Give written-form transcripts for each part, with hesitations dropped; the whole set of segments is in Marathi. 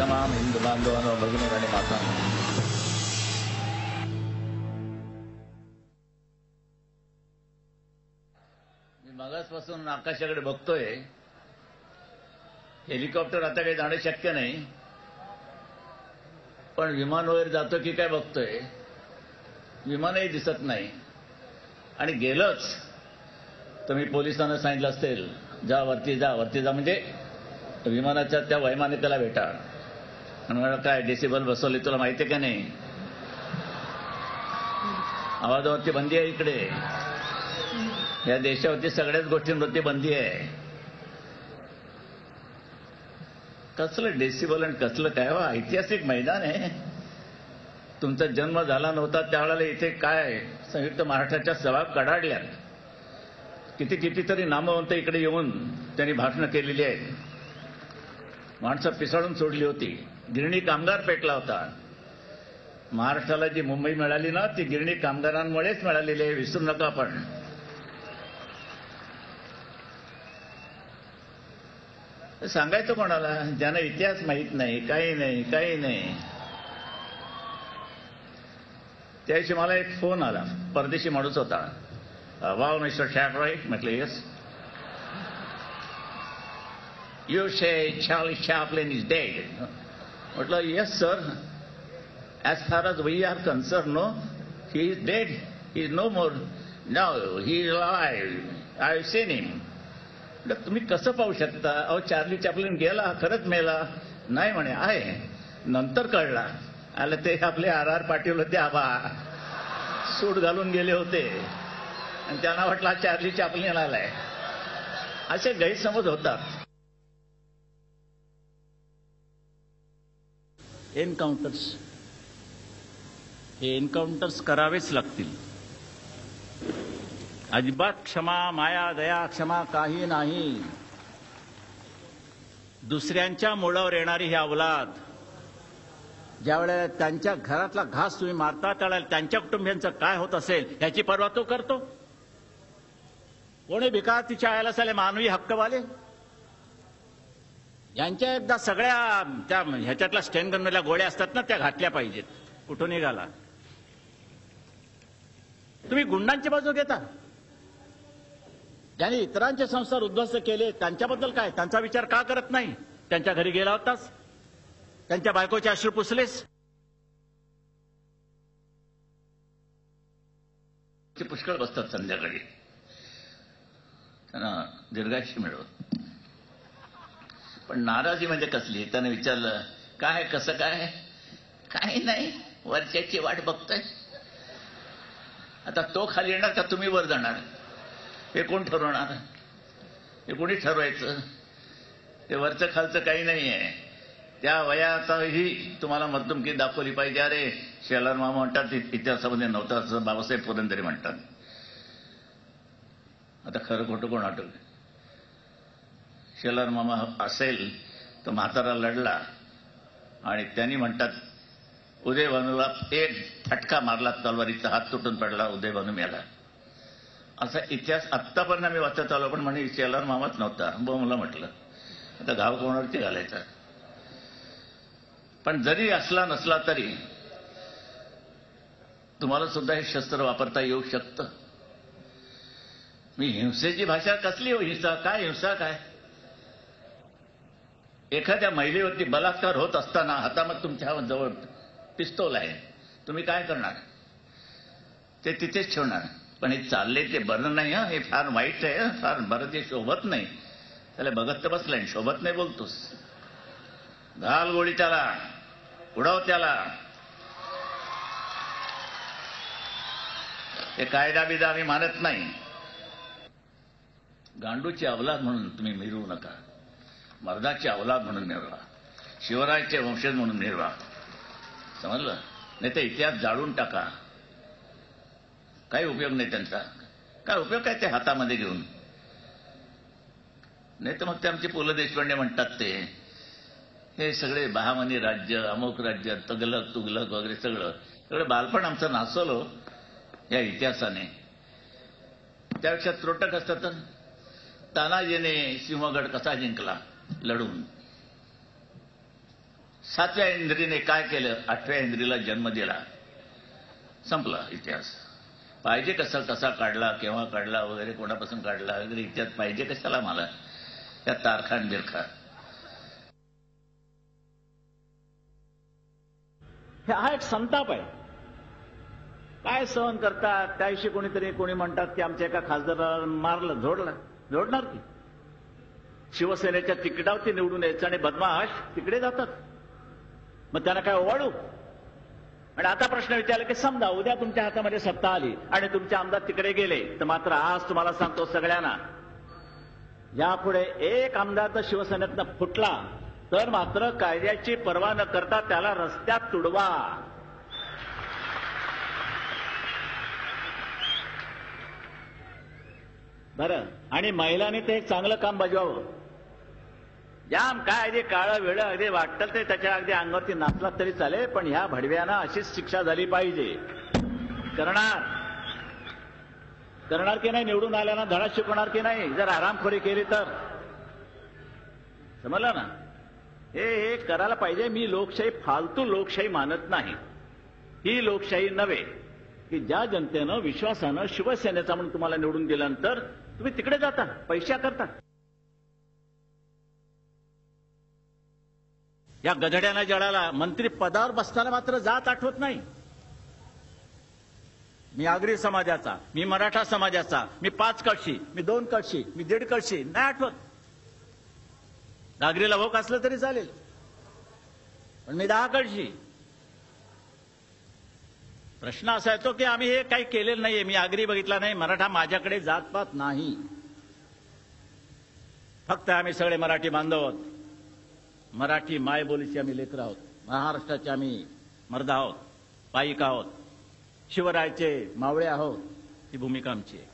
तमाम हिंदू बांधवांनो, भगिनींनो आणि मातांनो, मी मगासपासून आकाशाकडे बघतोय. हेलिकॉप्टर आता काही जाणं शक्य नाही, पण विमान वगैरे जातो की काय बघतोय. विमानही दिसत नाही आणि गेलंच तर मी पोलिसांना सांगितलं असेल, जा वरती जा, वरती जा, म्हणजे विमानाच्या त्या वैमानिकाला भेटा आणि मला काय डेसिबल बसवले तुला माहिती आहे का नाही. आवाजावरती बंदी आहे इकडे. या देशावरती सगळ्याच गोष्टींवरती बंदी आहे. कसलं डेसिबल आणि कसलं काय. ऐतिहासिक मैदान आहे. तुमचा जन्म झाला नव्हता त्यावेळेला इथे काय संयुक्त महाराष्ट्राच्या सभा कडाडल्यात. कितीतरी नामवंत इकडे येऊन त्यांनी भाषणं केलेली आहेत. माणसं पिसाळून सोडली होती. गिरणी कामगार पेटला होता. महाराष्ट्राला जी मुंबई मिळाली ना, ती गिरणी कामगारांमुळेच मिळालेली आहे, विसरू नका. आपण सांगायचं कोणाला, ज्यांना इतिहास माहीत नाही, काही नाही, काही नाही. त्याविषयी मला एक फोन आला. परदेशी माणूस होता. वाव मिस्टर शॅफ्रॉय. म्हटलं yes. You say Charlie Chaplin is dead. म्हटलं yes sir. As far as we are concerned, no, he is dead. He is no more. No, he is alive. I have seen him. तुम्ही कसं पाहू शकता. अहो, चार्ली चॅप्लिन गेला, खरंच मेला नाही म्हणे, आहे. नंतर कळला. आलं ते आपले आर पाटील होते, आबा सूट घालून गेले होते आणि त्यांना वाटला चार्ली चॅप्लिन आलाय. असे गैरसमज होतात. एन्काउंटर्स, हे एन्काउंटर्स करावेच लागतील. अजिबात क्षमा, माया, दया, क्षमा काही नाही. दुसऱ्यांच्या मुळावर येणारी ही अवलाद, ज्यावेळेला त्यांच्या घरातला घास तुम्ही मारता त्यावेळेला त्यांच्या कुटुंबियांचं काय होत असेल याची पर्वा तो करतो. कोणी भिकार तिच्या आयला साले मानवी हक्कवाले यांच्या एकदा सगळ्या त्या ह्याच्यातल्या स्टेनगनमधल्या गोळ्या असतात ना, त्या घातल्या पाहिजेत. कुठून निघाला तुम्ही. गुंडांची बाजू घेता. ज्यांनी इतरांचे संसार उद्ध्वस्त केले त्यांच्याबद्दल काय, त्यांचा विचार का करत नाही. त्यांच्या घरी गेला होतास, त्यांच्या बायकोचे अश्रू पुसलेस. पुष्कळ बसतात संध्याकाळी, त्यांना दीर्घायुष्य मिळवत. पण नाराजी म्हणजे कसली. त्याने विचारलं काय, कसं काय. काही नाही, वरच्याची वाट बघतोय. आता तो खाली येणार का तुम्ही वर जाणार, हे कोण ठरवणार. हे कोणी ठरवायचं. ते वरचं खालचं काही नाहीये. त्या वयातही तुम्हाला मध्यमकी दाखवली पाहिजे. अरे शेलार मामा म्हणतात इतिहासामध्ये नव्हतं असं बाबासाहेब पुरंदरे म्हणतात. आता खरं खोटं कोण आठवलं. शेलार मामा असेल तर म्हातारा लढला आणि त्यांनी म्हणतात उदयभानूला एक फटका मारला तलवारीचा, हात तुटून पडला, उदयभानू मेला. असा इतिहास आत्तापर्यंत आम्ही वाचत आलो. पण म्हणे शेलार मामाच नव्हता. मला म्हटलं आता घाव कोणावरती घालायचा. पण जरी असला नसला तरी तुम्हाला सुद्धा हे शस्त्र वापरता येऊ शकतं. मी हिंसेची भाषा कसली हो. हिंसा काय, हिंसा काय. एखाद्या महिलेवरती बलात्कार होत असताना हातामध्ये तुमच्या जवळ पिस्तूल आहे, तुम्ही काय करणार. ते तिथेच ठेवणार. पण हे चालले ते बरं नाही. हे फार वाईट आहे, फार बरं ते शोभत नाही. त्याला बघत तर बसलाय, शोभत नाही बोलतोस. घाल गोळी त्याला, उडव त्याला. हे कायदा बिदा आम्ही मानत नाही. गांडूची अवलाद म्हणून तुम्ही मिरवू नका. मर्दाची अवलाद म्हणून मिरवा. शिवरायाचे वंशज म्हणून मिरवा. समजलं. नाही तर इतिहास जाळून टाका. काही उपयोग नाही त्यांचा. काय उपयोग काय ते हातामध्ये घेऊन. नाही तर मग ते आमचे पु ल देशपांडे म्हणतात ते हे सगळे बहामनी राज्य, अमुक राज्य, तगलक तुगलक वगैरे सगळं बालपण आमचं नाचवलं या इतिहासाने. त्यापेक्षा त्रोटक असतं तर तानाजीने सिंहगड कसा जिंकला लढून. 7व्या इंद्रीने काय केलं, 8व्या इंद्रीला जन्म दिला, संपला इतिहास. पाहिजे कसा काढला, केव्हा काढला वगैरे, कोणापासून काढला वगैरे इतिहास पाहिजे कशाला मला, त्या तारखान बिरखा. हा एक संताप आहे. काय सहन करतात. त्याविषयी कोणी म्हणतात की आमच्या एका खासदाराला मारलं, जोडणार की शिवसेनेच्या तिकिटावरती निवडून यायचं आणि बदमाश तिकडे जातात, मग त्यांना काय ओवाळू. आणि आता प्रश्न विचारला की समजा उद्या तुमच्या हातामध्ये सत्ता आली आणि तुमचे आमदार तिकडे गेले, तर मात्र आज तुम्हाला सांगतो सगळ्यांना, यापुढे एक आमदार जर शिवसेनेतनं फुटला तर मात्र कायद्याची पर्वा न करता त्याला रस्त्यात तुडवा. बरं. आणि महिलांनी ते एक चांगलं काम बजावावं. जाम काय अगदी काळं वेळ अगदी वाटतं ते त्याच्या अगदी अंगावरती नाचला तरी चालेल, पण ह्या भडव्यांना अशीच शिक्षा झाली पाहिजे. करणार की नाही, निवडून आल्यानं धडा शिकवणार की नाही, जर आरामखोरी केली तर. समजलं ना. हे करायला पाहिजे. मी लोकशाही फालतू लोकशाही मानत नाही. ही लोकशाही नव्हे की ज्या जनतेनं विश्वासानं शिवसेनेचा म्हणून तुम्हाला निवडून दिल्यानंतर तुम्ही तिकडे जाता पैशा करता. या गधड्यानं जळाला मंत्री पदावर बसताना मात्र जात आठवत नाही. मी आगरी समाजाचा, मी मराठा समाजाचा, मी 5 कळशी, मी 2 कळशी, मी 1.5 कळशी, नाही आठवत. आगरीला भोक असलं तरी चालेल, पण मी 10 कळशी. प्रश्न असा येतो की आम्ही हे काही केलेलं नाहीये. मी आगरी बघितला नाही, मराठा माझ्याकडे जातपात नाही. फक्त आम्ही सगळे मराठी बांधव आहोत. मराठी मायबोलीचे आम्ही लेकरं आहोत. महाराष्ट्राचे आम्ही मर्द आहोत, पाईक आहोत, शिवरायाचे मावळे आहोत. ही भूमिका आमची आहे.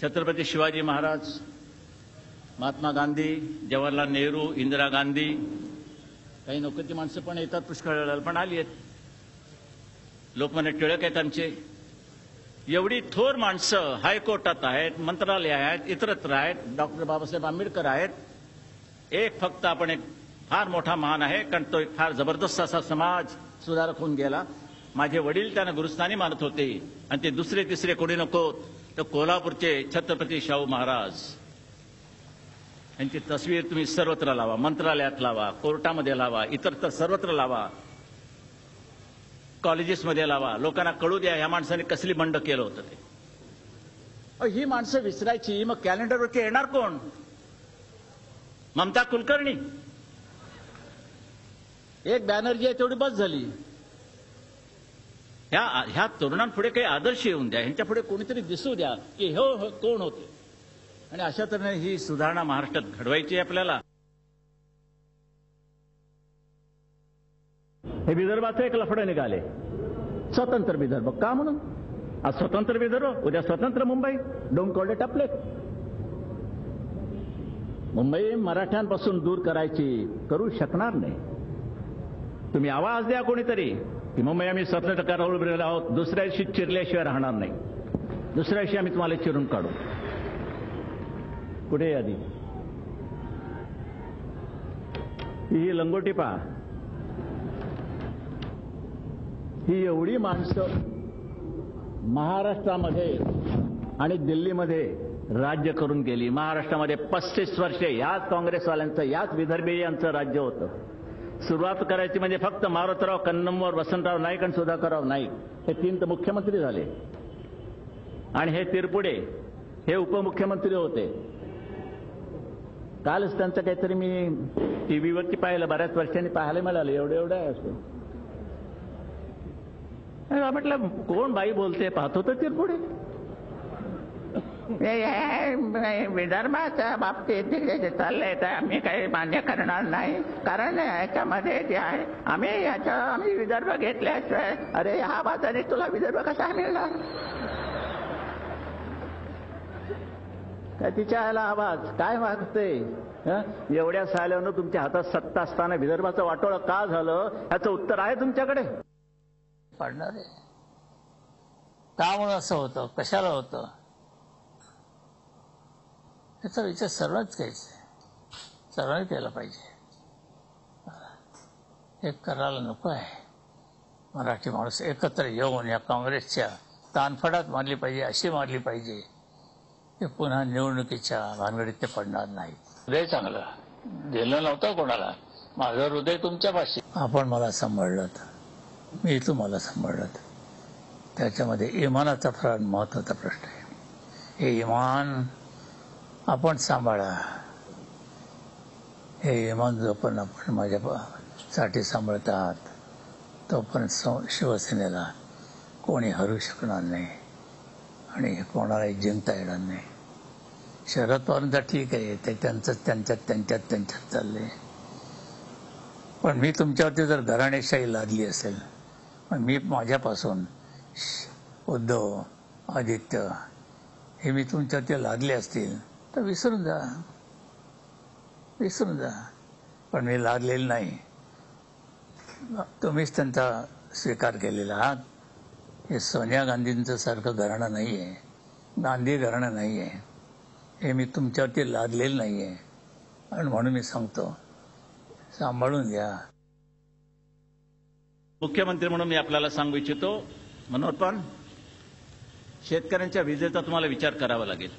छत्रपती शिवाजी महाराज, महात्मा गांधी, जवाहरलाल नेहरू, इंदिरा गांधी, काही नोकरीची माणसं पण येतात, पुष्कळ वेळेला पण आली आहेत. लोकमान्य टिळक आहेत आमचे. एवढी थोर माणसं हायकोर्टात आहेत, मंत्रालय आहेत, इतरत्र आहेत, डॉक्टर बाबासाहेब आंबेडकर आहेत. एक फक्त आपण एक फार मोठा मान आहे, कारण तो एक फार जबरदस्त असा समाज सुधारक होऊन गेला. माझे वडील त्यांना गुरुस्थानी मानत होते. आणि ते दुसरे तिसरे कोणी नको, तर कोल्हापूरचे छत्रपती शाहू महाराज यांची तस्वीर तुम्ही सर्वत्र लावा, मंत्रालयात लावा, कोर्टामध्ये लावा, इतरत्र सर्वत्र लावा, कॉलेजेसमध्ये लावा. लोकांना कळू द्या ह्या माणसाने कसली बंड केलं होतं ते. ही माणसं विसरायची, मग कॅलेंडरवरती येणार कोण? ममता कुलकर्णी, एक बॅनर्जी आहे तेवढी बस झाली. ह्या तरुणांपुढे काही आदर्श येऊन द्या, ह्यांच्या पुढे कोणीतरी दिसू द्या की हो कोण होते. आणि अशा तऱ्हेने ही सुधारणा महाराष्ट्रात घडवायची आहे आपल्याला. हे विदर्भाचं एक लफडं निघाले, स्वतंत्र विदर्भ का म्हणून. आज स्वतंत्र विदर्भ, उद्या स्वतंत्र Mumbai. Don't call it a place. Mumbai मराठ्यांपासून दूर करायची, करू शकणार नाही. तुम्ही आवाज द्या कोणीतरी की मुंबई आम्ही स्वतंत्र करायला उभे राहिलो आहोत. दुसऱ्या दिवशी चिरल्याशिवाय राहणार नाही. दुसऱ्या दिवशी आम्ही तुम्हाला चिरून काढू. कुठे आधी ही लंगोटी पहा. ही एवढी माणसं महाराष्ट्रामध्ये आणि दिल्लीमध्ये राज्य करून गेली. महाराष्ट्रामध्ये 35 वर्षे याच काँग्रेसवाल्यांचं, याच विदर्भीयांचं राज्य होतं. सुरुवात करायची म्हणजे फक्त मारुतराव कन्नमवर, वसंतराव नाईक आणि सुधाकरराव नाईक हे 3 तर मुख्यमंत्री झाले. आणि हे तिरपुडे हे उपमुख्यमंत्री होते. कालच त्यांचं काहीतरी मी टीव्हीवरती पाहिलं, बऱ्याच वर्षांनी पाहायला मिळालं. एवढं असतो. म्हटलं कोण बाई बोलते, पाहतो तर तिरपुडे. विदर्भाच्या बाबतीत जे चाललंय ते आम्ही काही मान्य करणार नाही. कारण याच्यामध्ये जे आहे आम्ही विदर्भ घेतल्याशिवाय, अरे ह्या बाजाने तुला विदर्भ कसा मिळणार. काय तिच्या आला आवाज काय वागते. एवढ्या साल्यानं तुमच्या हातात सत्ता असताना विदर्भाचं वाटोळं का झालं, याचं उत्तर आहे तुमच्याकडे. पडणार आहे का म्हणून असं होतं, कशाला होतं, याचा विचार सर्वच घ्यायचा. सर्वांनी केलं पाहिजे. हे करायला नको आहे. मराठी माणूस एकत्र येऊन या काँग्रेसच्या तानफडात मारली पाहिजे, अशी मारली पाहिजे की पुन्हा निवडणुकीच्या भानगडीत ते पडणार नाही. हृदय चांगलं दिलं नव्हतं कोणाला, माझं हृदय तुमच्यापाशी. आपण मला सांभाळलं, मी तुम्हाला सांभाळलं. त्याच्यामध्ये इमानाचा फार महत्त्वाचा प्रश्न आहे. हे इमान आपण सांभाळा. हे इमान जोपर्यंत आपण माझ्यासाठी सांभाळत आहात तोपर्यंत शिवसेनेला कोणी हरू शकणार नाही आणि कोणालाही जिंकता येणार नाही. शरद पवारांचं ठीक आहे, ते त्यांच्यात चालले. पण मी तुमच्यावरती जर घराणेशाही लादली असेल, पण मी माझ्यापासून उद्धव, आदित्य हे मी तुमच्यावरती लादले असतील तर विसरून जा. पण मी लादलेलं नाही. तुम्हीच त्यांचा स्वीकार केलेला आहात. हे सोनिया गांधींचं सारखं घराणं नाही आहे, गांधी घराणं नाही आहे. हे मी तुमच्यावरती लादलेलं नाही आहे. आणि म्हणून मी सांगतो, सांभाळून घ्या. मुख्यमंत्री म्हणून मी आपल्याला सांगू इच्छितो, मनोहर पण शेतकऱ्यांच्या विजेचा तुम्हाला विचार करावा लागेल.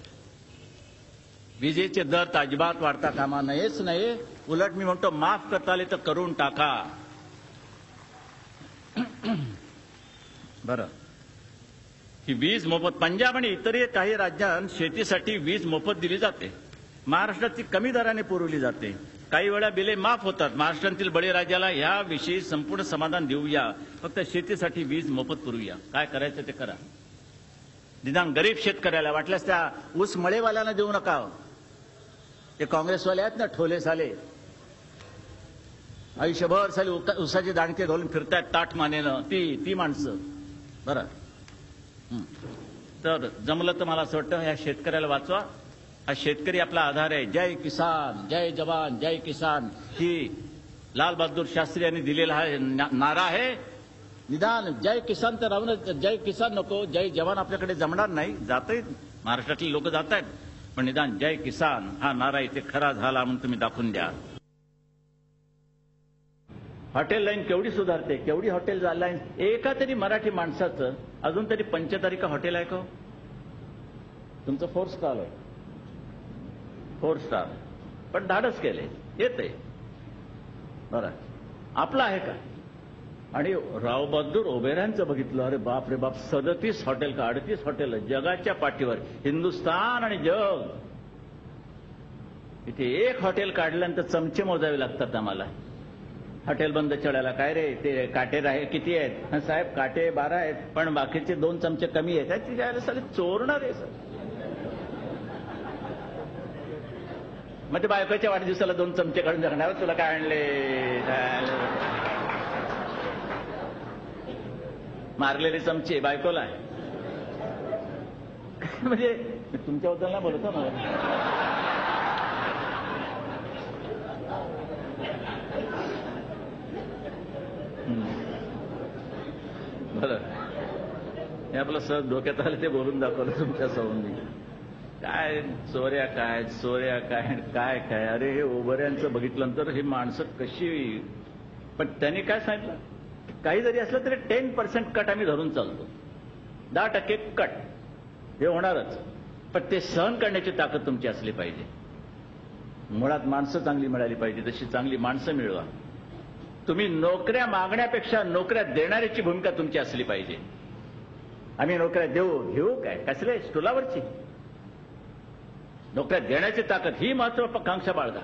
विजेचे दर अजिबात वाढता कामा नयेच नाही. उलट मी म्हणतो, माफ करता आले तर करून टाका. बरं, ही वीज मोफत पंजाब आणि इतरही काही राज्यात शेतीसाठी वीज मोफत दिली जाते. महाराष्ट्रात ती कमी दराने पुरवली जाते. काही वेळा बिले माफ होतात. महाराष्ट्रातील बळीराजाला याविषयी संपूर्ण समाधान देऊया. फक्त शेतीसाठी वीज मोफत पुरवूया. काय करायचं ते करा. निदान गरीब शेतकऱ्याला वाटल्यास त्या ऊस मळेवाल्याला देऊ नका. ते काँग्रेसवाले आहेत ना, ठोले साले, आयुष्यभर साले ऊसाचे दाणके घालून फिरतायत ताट मानेनं, ती माणसं. बरं, तर जमलं तर मला असं वाटतं या शेतकऱ्याला वाचवा. हा शेतकरी आपला आधार आहे. जय किसान, जय जवान, जय किसान ही लाल बहादूर शास्त्री यांनी दिलेला हा नारा आहे. निदान जय किसान तर राहून, जय किसान नको, जय जवान आपल्याकडे जमणार नाही. जातंय, महाराष्ट्रातले लोक जात आहेत, पण निदान जय किसान हा नारा इथे खरा झाला म्हणून तुम्ही दाखवून द्या. हॉटेल लाईन केवढी सुधारते, केवढी हॉटेल लाईन. एका तरी मराठी माणसाचं अजून तरी पंचतारिका हॉटेल आहे का? तुमचं 4 स्टार आहे, 4 स्टार, पण धाडस केले, येते. बरं, आपलं आहे का? आणि राव बहादूर ओबेरांचं बघितलं, अरे बाप रे बाप, 37 हॉटेल का 38 हॉटेल जगाच्या पाठीवर. हिंदुस्थान आणि जग, इथे एक हॉटेल काढल्यानंतर चमचे मोजावे लागतात आम्हाला. हॉटेल बंद चढायला काय रे, ते काटे आहे किती आहेत? साहेब काटे 12 आहेत, पण बाकीचे 2 चमचे कमी आहेत. तिच्या सगळे चोरणार आहे सर. मग ते बायकोच्या वाढदिवसाला 2 चमचे काढून जगणार, तुला काय आणले? मारलेले चमचे बायकोला. म्हणजे तुमच्याबद्दल नाही बोलतो ना. बरं, हे आपलं सहज डोक्यात आलं ते बोलून दाखवलं तुमच्या समोर. काय चोऱ्या काय काय काय. अरे हे ओबऱ्यांचं बघितल्यानंतर हे माणसं कशी. पण त्यांनी काय सांगितलं, काही जरी असलं तरी 10% कट आम्ही धरून चालतो. 10% कट हे होणारच, पण ते सहन करण्याची ताकद तुमची असली पाहिजे. मुळात माणसं चांगली मिळाली पाहिजे, तशी चांगली माणसं मिळवा. तुम्ही नोकऱ्या मागण्यापेक्षा नोकऱ्या देणाऱ्याची भूमिका तुमची असली पाहिजे. आम्ही नोकऱ्या घेऊ काय, कसले स्टुलावरची. नोकऱ्या देण्याची ताकद ही महत्वाकांक्षा बाळगा.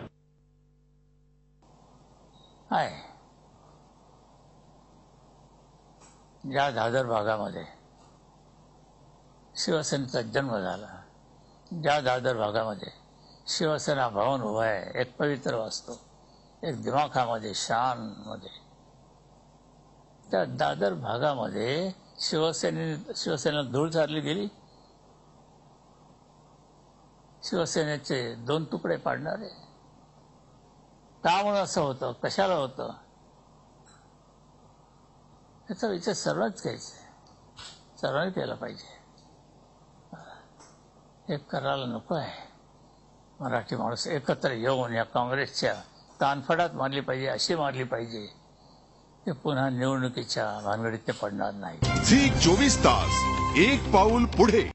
आहे ज्या दादर भागामध्ये शिवसेनेचा जन्म झाला, ज्या दादर भागामध्ये शिवसेना भवन उभा आहे, एक पवित्र वास्तू, एक दिमाखामध्ये शानमध्ये, त्या दादर भागामध्ये शिवसेनेला धूळ चारली गेली. शिवसेनेचे 2 तुकडे पाडणारे. का म्हणून असं होतं, कशाला होतं, याचा विचार सर्वांच घ्यायचा, सर्वांनी केला पाहिजे. हे करायला नको आहे. मराठी माणूस एकत्र येऊन या काँग्रेसच्या तानफडात मारली पाहिजे, अशी मारली पाहिजे ते पुन्हा निवडणुकीच्या भानगडीत ते पडणार नाही. झी 24 तास, एक पाऊल पुढे.